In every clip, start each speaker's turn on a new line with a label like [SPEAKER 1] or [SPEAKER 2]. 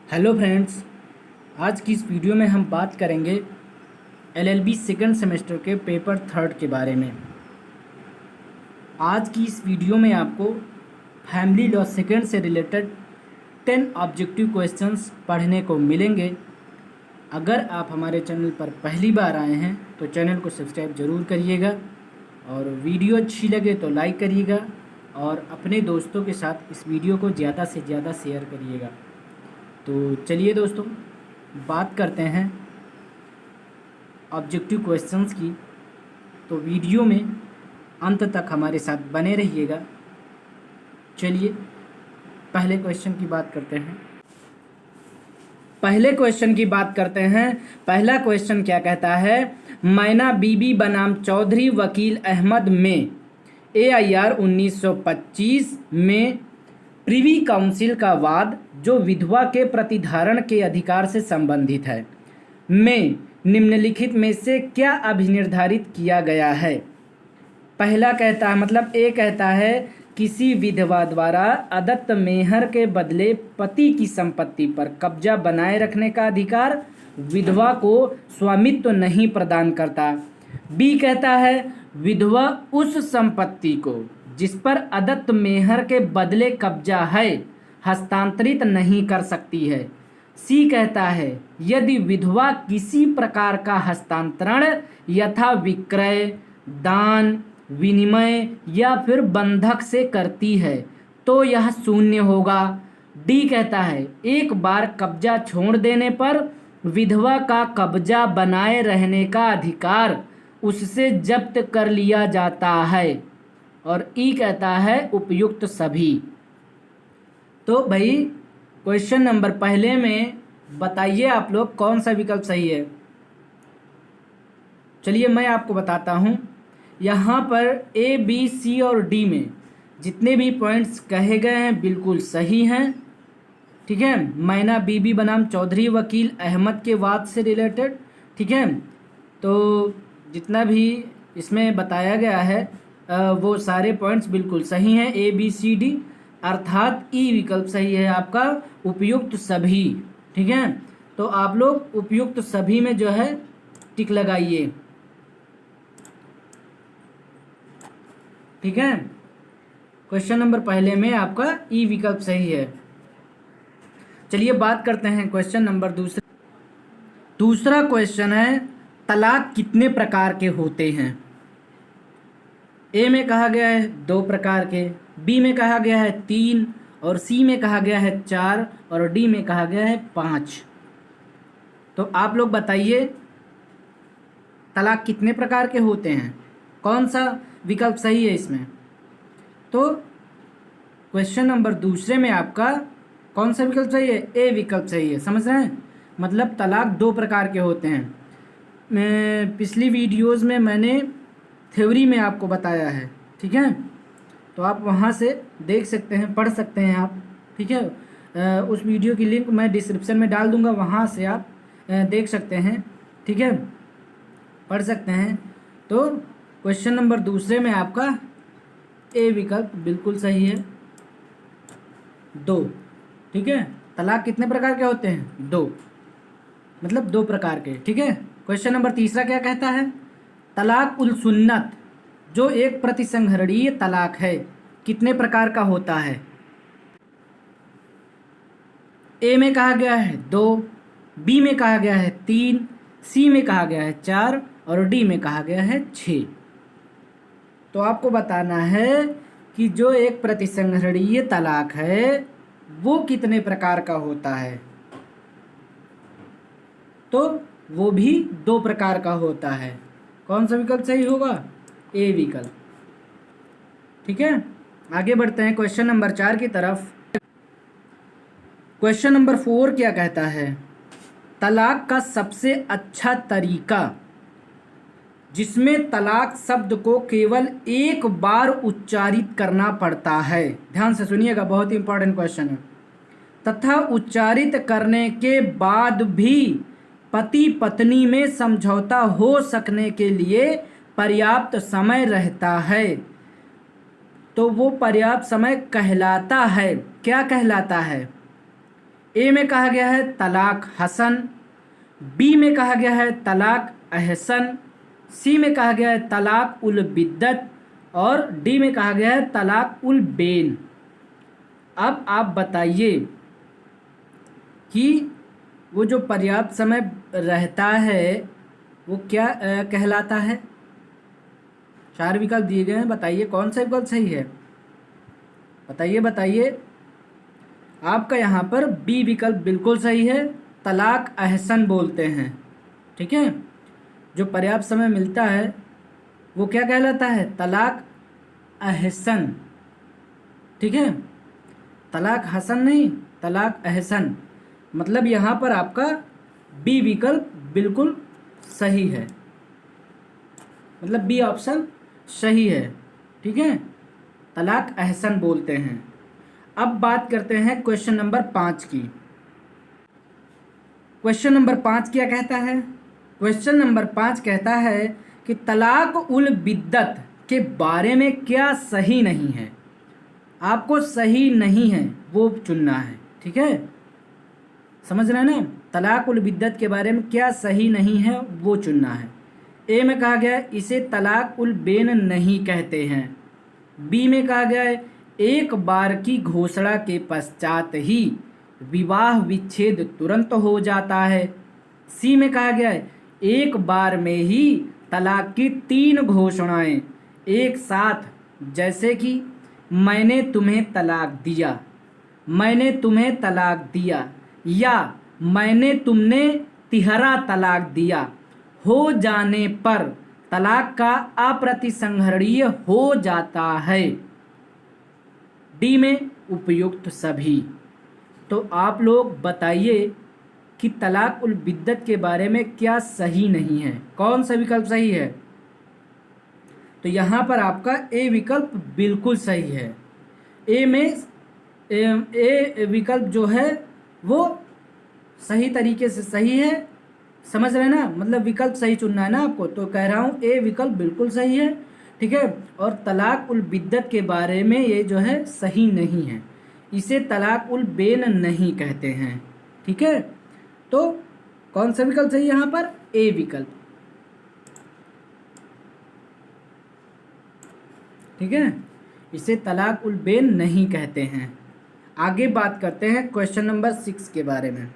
[SPEAKER 1] Hello friends, आज की इस वीडियो में हम बात करेंगे एलएलबी सेकंड सेमेस्टर के पेपर थर्ड के बारे में। आज की इस वीडियो में आपको फैमिली लॉ सेकंड से रिलेटेड 10 ऑब्जेक्टिव क्वेश्चंस पढ़ने को मिलेंगे। अगर आप हमारे चैनल पर पहली बार आए हैं तो चैनल को सब्सक्राइब ज़रूर करिएगा और वीडियो अच्छी लगे तो लाइक करिएगा और अपने दोस्तों के साथ इस वीडियो को ज़्यादा से ज़्यादा शेयर करिएगा। तो चलिए दोस्तों, बात करते हैं ऑब्जेक्टिव क्वेश्चंस की। तो वीडियो में अंत तक हमारे साथ बने रहिएगा। चलिए पहले क्वेश्चन की बात करते हैं। पहला क्वेश्चन क्या कहता है? मैना बीबी बनाम चौधरी वकील अहमद में AIR 1925 में प्रिवी काउंसिल का वाद जो विधवा के प्रतिधारण के अधिकार से संबंधित है में निम्नलिखित में से क्या अभिनिर्धारित किया गया है? पहला कहता है, मतलब ए कहता है किसी विधवा द्वारा अदत्त मेहर के बदले पति की संपत्ति पर कब्जा बनाए रखने का अधिकार विधवा को स्वामित्व नहीं प्रदान करता। बी कहता है विधवा उस संपत्ति को जिस पर अदत्त मेहर के बदले कब्जा है हस्तांतरित नहीं कर सकती है। सी कहता है यदि विधवा किसी प्रकार का हस्तांतरण यथा विक्रय, दान, विनिमय या फिर बंधक से करती है तो यह शून्य होगा। डी कहता है एक बार कब्जा छोड़ देने पर विधवा का कब्जा बनाए रहने का अधिकार उससे जब्त कर लिया जाता है। और ई कहता है उपयुक्त सभी। तो भाई क्वेश्चन नंबर पहले में बताइए आप लोग कौन सा विकल्प सही है। चलिए मैं आपको बताता हूँ। यहाँ पर ए, बी, सी और डी में जितने भी पॉइंट्स कहे गए हैं बिल्कुल सही हैं। ठीक है, मैना बीबी बनाम चौधरी वकील अहमद के वाद से रिलेटेड। ठीक है, तो जितना भी इसमें बताया गया है वो सारे पॉइंट्स बिल्कुल सही हैं। ए, बी, सी, डी, अर्थात ई विकल्प सही है आपका, उपयुक्त सभी। ठीक है, तो आप लोग उपयुक्त सभी में जो है टिक लगाइए। ठीक है, क्वेश्चन नंबर पहले में आपका ई विकल्प सही है। चलिए बात करते हैं क्वेश्चन नंबर दूसरा क्वेश्चन है तलाक कितने प्रकार के होते हैं? ए में कहा गया है 2 प्रकार के, बी में कहा गया है 3 और सी में कहा गया है 4 और डी में कहा गया है 5। तो आप लोग बताइए तलाक कितने प्रकार के होते हैं, कौन सा विकल्प सही है इसमें? तो क्वेश्चन नंबर दूसरे में आपका कौन सा विकल्प सही है? ए विकल्प सही है। समझ रहे हैं, मतलब तलाक 2 प्रकार के होते हैं। मैं पिछली वीडियोस में मैंने थ्योरी में आपको बताया है। ठीक है, तो आप वहाँ से देख सकते हैं, पढ़ सकते हैं आप। ठीक है, उस वीडियो की लिंक मैं डिस्क्रिप्शन में डाल दूँगा, वहाँ से आप देख सकते हैं। ठीक है, पढ़ सकते हैं। तो क्वेश्चन नंबर दूसरे में आपका ए विकल्प बिल्कुल सही है, 2। ठीक है, तलाक कितने प्रकार के होते हैं? 2, मतलब 2 प्रकार के। ठीक है, क्वेश्चन नंबर तीसरा क्या कहता है? तलाक उल सुन्नत जो एक प्रतिसंहरणीय तलाक है कितने प्रकार का होता है? ए में कहा गया है 2, बी में कहा गया है 3, सी में कहा गया है 4 और डी में कहा गया है 6। तो आपको बताना है कि जो एक प्रतिसंहरणीय तलाक है वो कितने प्रकार का होता है। तो वो भी 2 प्रकार का होता है। कौन सा विकल्प सही होगा? ए विकल्प। ठीक है, आगे बढ़ते हैं क्वेश्चन नंबर 4 की तरफ। क्वेश्चन नंबर 4 क्या कहता है? तलाक का सबसे अच्छा तरीका जिसमें तलाक शब्द को केवल एक बार उच्चारित करना पड़ता है। ध्यान से सुनिएगा, बहुत ही इंपॉर्टेंट क्वेश्चन है। तथा उच्चारित करने के बाद भी पति पत्नी में समझौता हो सकने के लिए पर्याप्त समय रहता है तो वो पर्याप्त समय कहलाता है। क्या कहलाता है? ए में कहा गया है तलाक हसन, बी में कहा गया है तलाक अहसन, सी में कहा गया है तलाक उल बिद्दत और डी में कहा गया है तलाक उल बेन। अब आप बताइए कि वो जो पर्याप्त समय रहता है वो क्या कहलाता है। 4 विकल्प दिए गए हैं, बताइए कौन सा विकल्प सही है। बताइए बताइए। आपका यहाँ पर बी विकल्प बिल्कुल सही है, तलाक अहसन बोलते हैं। ठीक है, जो पर्याप्त समय मिलता है वो क्या कहलाता है, तलाक अहसन। ठीक है, तलाक हसन नहीं, तलाक अहसन। मतलब यहाँ पर आपका बी विकल्प बिल्कुल सही है, मतलब बी ऑप्शन सही है। ठीक है, तलाक अहसन बोलते हैं। अब बात करते हैं क्वेश्चन नंबर 5 की। क्वेश्चन नंबर 5 क्या कहता है। क्वेश्चन नंबर 5 कहता है कि तलाक उल बिद्दत के बारे में क्या सही नहीं है। आपको सही नहीं है वो चुनना है। ठीक है, समझ रहे हैं ना। तलाक उल बिद्दत के बारे में क्या सही नहीं है वो चुनना है। ए में कहा गया है इसे तलाक उल बेन नहीं कहते हैं। बी में कहा गया है एक बार की घोषणा के पश्चात ही विवाह विच्छेद तुरंत हो जाता है। सी में कहा गया है एक बार में ही तलाक की 3 घोषणाएं एक साथ, जैसे कि मैंने तुम्हें तलाक दिया, मैंने तुम्हें तलाक दिया या मैंने तुमने तिहरा तलाक दिया, हो जाने पर तलाक का अप्रतिसंहरणीय हो जाता है। डी में उपयुक्त सभी। तो आप लोग बताइए कि तलाक उल बिद्दत के बारे में क्या सही नहीं है, कौन सा विकल्प सही है। तो यहाँ पर आपका ए विकल्प बिल्कुल सही है। ए में ए विकल्प जो है वो सही तरीके से सही है, समझ रहे हैं ना। मतलब विकल्प सही चुनना है ना आपको, तो कह रहा हूँ ए विकल्प बिल्कुल सही है। ठीक है, और तलाक उल बिद्दत के बारे में ये जो है सही नहीं है, इसे तलाक उल बेन नहीं कहते हैं। ठीक है, तो कौन सा विकल्प सही है यहाँ पर, ए विकल्प। ठीक है, इसे तलाक उल बेन नहीं कहते हैं। आगे बात करते हैं क्वेश्चन नंबर 6 के बारे में।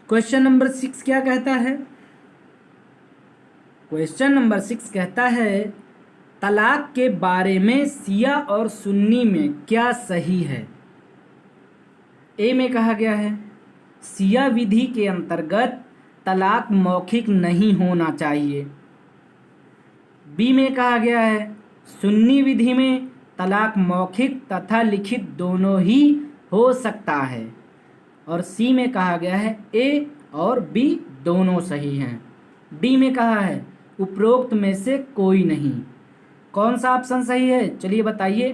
[SPEAKER 1] क्वेश्चन नंबर 6 क्या कहता है। क्वेश्चन नंबर 6 कहता है तलाक के बारे में शिया और सुन्नी में क्या सही है। ए में कहा गया है शिया विधि के अंतर्गत तलाक मौखिक नहीं होना चाहिए। बी में कहा गया है सुन्नी विधि में तलाक मौखिक तथा लिखित दोनों ही हो सकता है। और सी में कहा गया है ए और बी दोनों सही हैं। डी में कहा है उपरोक्त में से कोई नहीं। कौन सा ऑप्शन सही है, चलिए बताइए।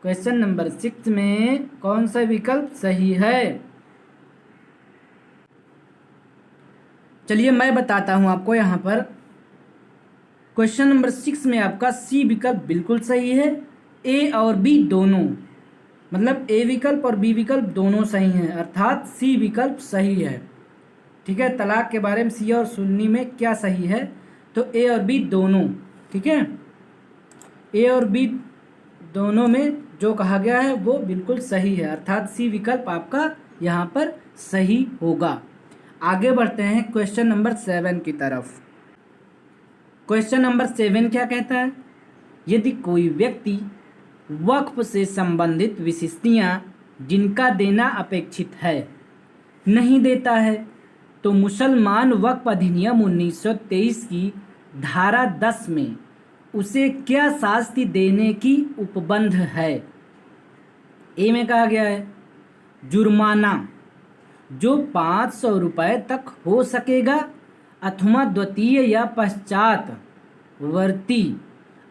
[SPEAKER 1] क्वेश्चन नंबर 6 में कौन सा विकल्प सही है। चलिए मैं बताता हूं आपको। यहाँ पर क्वेश्चन नंबर 6 में आपका सी विकल्प बिल्कुल सही है, ए और बी दोनों, मतलब ए विकल्प और बी विकल्प दोनों सही हैं, अर्थात सी विकल्प सही है। ठीक है, तलाक के बारे में शिया और सुन्नी में क्या सही है, तो ए और बी दोनों। ठीक है, ए और बी दोनों में जो कहा गया है वो बिल्कुल सही है, अर्थात सी विकल्प आपका यहाँ पर सही होगा। आगे बढ़ते हैं क्वेश्चन नंबर 7 की तरफ। क्वेश्चन नंबर 7 क्या कहता है, यदि कोई व्यक्ति वक्फ से संबंधित विशिष्टियाँ जिनका देना अपेक्षित है नहीं देता है तो मुसलमान वक्फ अधिनियम 1923 की धारा 10 में उसे क्या शास्ति देने की उपबंध है। ए में कहा गया है जुर्माना जो 500 रुपये तक हो सकेगा अथवा द्वितीय या पश्चातवर्ती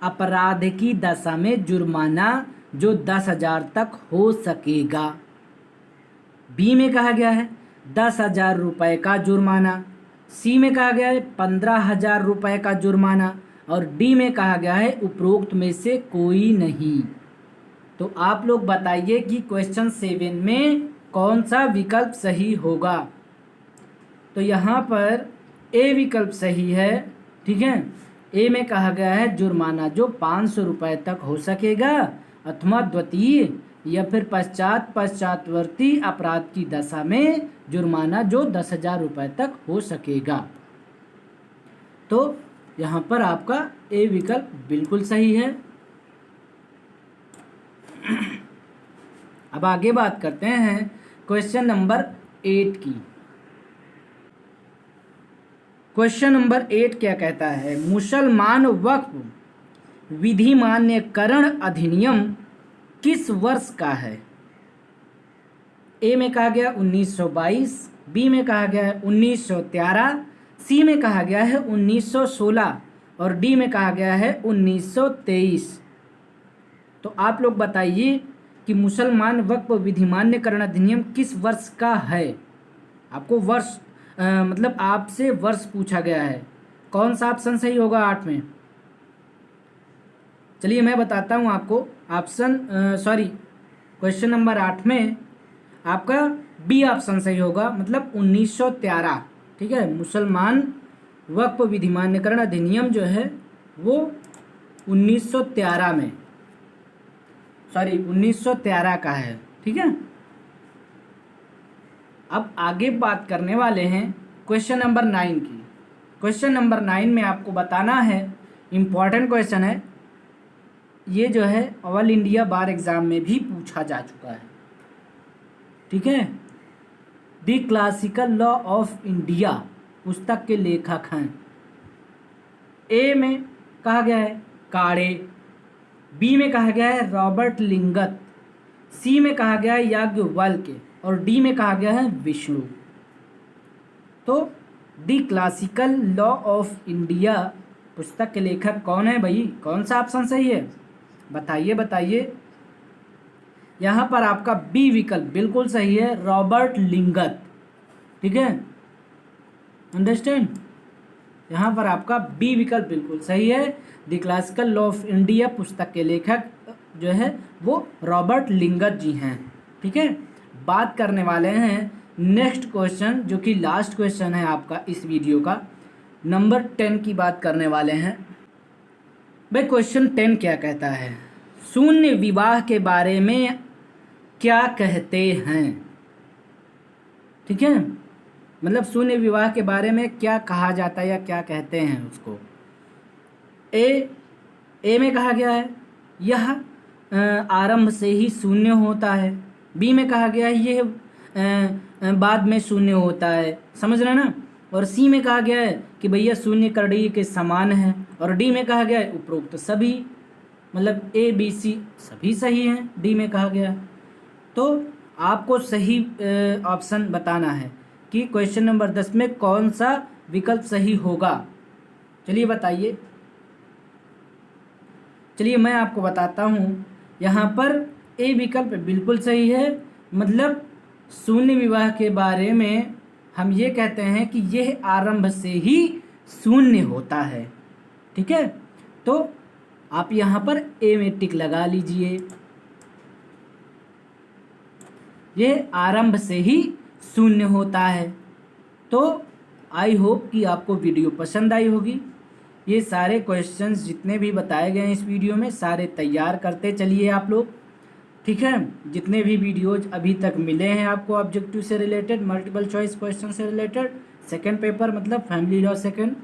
[SPEAKER 1] अपराध की दशा में जुर्माना जो 10,000 तक हो सकेगा। बी में कहा गया है 10,000 रुपये का जुर्माना। सी में कहा गया है 15,000 रुपये का जुर्माना और डी में कहा गया है उपरोक्त में से कोई नहीं। तो आप लोग बताइए कि क्वेश्चन 7 में कौन सा विकल्प सही होगा? तो यहाँ पर ए विकल्प सही है, ठीक है। ए में कहा गया है जुर्माना जो 500 रुपये तक हो सकेगा अथवा द्वितीय या फिर पश्चातवर्ती अपराध की दशा में जुर्माना जो 10,000 रुपये तक हो सकेगा। तो यहाँ पर आपका ए विकल्प बिल्कुल सही है। अब आगे बात करते हैं क्वेश्चन नंबर 8 की। क्वेश्चन नंबर 8 क्या कहता है? मुसलमान वक्फ विधिमान्यकरण अधिनियम किस वर्ष का है? ए में कहा गया 1922, बी में कहा गया है 1913, सी में कहा गया है 1916 और डी में कहा गया है 1923। तो आप लोग बताइए कि मुसलमान वक्फ विधिमान्यकरण अधिनियम किस वर्ष का है? आपको वर्ष मतलब आपसे वर्ष पूछा गया है। कौन सा ऑप्शन सही होगा 8 में? चलिए मैं बताता हूँ आपको ऑप्शन क्वेश्चन नंबर 8 में आपका बी ऑप्शन सही होगा, मतलब 1913, ठीक है। मुसलमान वक्फ विधिमान्यकरण अधिनियम जो है वो 1913 का है, ठीक है। अब आगे बात करने वाले हैं क्वेश्चन नंबर 9 की। क्वेश्चन नंबर 9 में आपको बताना है, इम्पॉर्टेंट क्वेश्चन है ये, जो है ऑल इंडिया बार एग्ज़ाम में भी पूछा जा चुका है, ठीक है। The classical law of India पुस्तक के लेखक हैं। ए में कहा गया है काड़े, बी में कहा गया है रॉबर्ट लिंगत, सी में कहा गया है याज्ञवल्क्य और डी में कहा गया है विष्णु। तो the classical law of India पुस्तक के लेखक कौन है भाई? कौन सा ऑप्शन सही है? बताइए। यहाँ पर आपका बी विकल्प बिल्कुल सही है, रॉबर्ट लिंगत, ठीक है। अंडरस्टैंड? यहाँ पर आपका बी विकल्प बिल्कुल सही है। The classical law of India पुस्तक के लेखक जो है वो रॉबर्ट लिंगत जी हैं, ठीक है। बात करने वाले हैं नेक्स्ट क्वेश्चन, जो कि लास्ट क्वेश्चन है आपका इस वीडियो का, नंबर 10 की बात करने वाले हैं। भाई क्वेश्चन 10 क्या कहता है? शून्य विवाह के बारे में क्या कहते हैं, ठीक है। मतलब शून्य विवाह के बारे में क्या कहा जाता है या क्या कहते हैं उसको। ए में कहा गया है यह आरंभ से ही शून्य होता है, बी में कहा गया है यह बाद में शून्य होता है, समझ रहे ना, और सी में कहा गया है कि भैया शून्य करड़ी के समान है, और डी में कहा गया है उपरोक्त सभी, मतलब ए बी सी सभी सही हैं, डी में कहा गया। तो आपको सही ऑप्शन बताना है कि क्वेश्चन नंबर 10 में कौन सा विकल्प सही होगा। चलिए बताइए। चलिए मैं आपको बताता हूँ, यहाँ पर ए विकल्प बिल्कुल सही है, मतलब शून्य विवाह के बारे में हम ये कहते हैं कि यह आरंभ से ही शून्य होता है, ठीक है। तो आप यहाँ पर ए में टिक लगा लीजिए, यह आरंभ से ही शून्य होता है। तो आई होप कि आपको वीडियो पसंद आई होगी। ये सारे क्वेश्चंस जितने भी बताए गए हैं इस वीडियो में सारे तैयार करते चलिए आप लोग, ठीक है। जितने भी वीडियोज अभी तक मिले हैं आपको ऑब्जेक्टिव से रिलेटेड, मल्टीपल चॉइस क्वेश्चन से रिलेटेड, सेकंड पेपर मतलब फैमिली लॉ सेकंड,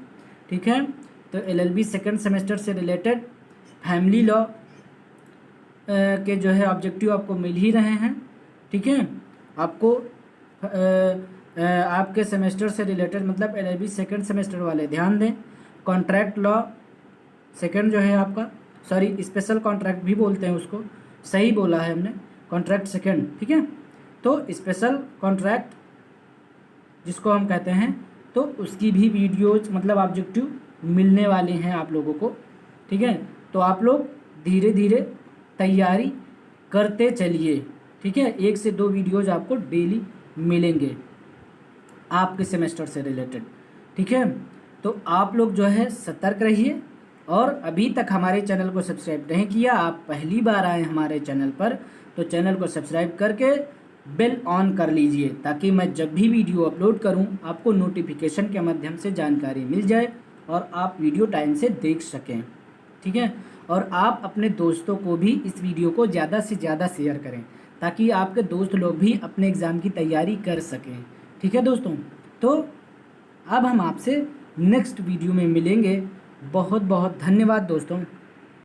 [SPEAKER 1] ठीक है। तो LLB सेकंड सेमेस्टर से रिलेटेड फैमिली लॉ के जो है ऑब्जेक्टिव आपको मिल ही रहे हैं, ठीक है। आपको आपके सेमेस्टर से रिलेटेड मतलब LLB सेकंड सेमेस्टर वाले ध्यान दें। कॉन्ट्रैक्ट लॉ सेकंड जो है आपका, सॉरी स्पेशल कॉन्ट्रैक्ट भी बोलते हैं उसको, सही बोला है हमने, कॉन्ट्रैक्ट सेकंड, ठीक है। तो स्पेशल कॉन्ट्रैक्ट जिसको हम कहते हैं, तो उसकी भी वीडियोज मतलब ऑब्जेक्टिव मिलने वाले हैं आप लोगों को, ठीक है। तो आप लोग धीरे धीरे तैयारी करते चलिए, ठीक है। 1 से 2 वीडियोज आपको डेली मिलेंगे आपके सेमेस्टर से रिलेटेड, ठीक है। तो आप लोग जो है सतर्क रहिए, और अभी तक हमारे चैनल को सब्सक्राइब नहीं किया, आप पहली बार आए हमारे चैनल पर, तो चैनल को सब्सक्राइब करके बेल ऑन कर लीजिए ताकि मैं जब भी वीडियो अपलोड करूं आपको नोटिफिकेशन के माध्यम से जानकारी मिल जाए और आप वीडियो टाइम से देख सकें। ठीक है, और आप अपने दोस्तों को भी इस वीडियो को ज़्यादा से ज़्यादा शेयर करें ताकि आपके दोस्त लोग भी अपने एग्ज़ाम की तैयारी कर सकें। ठीक है दोस्तों, तो अब हम आपसे नेक्स्ट वीडियो में मिलेंगे। बहुत बहुत धन्यवाद दोस्तों।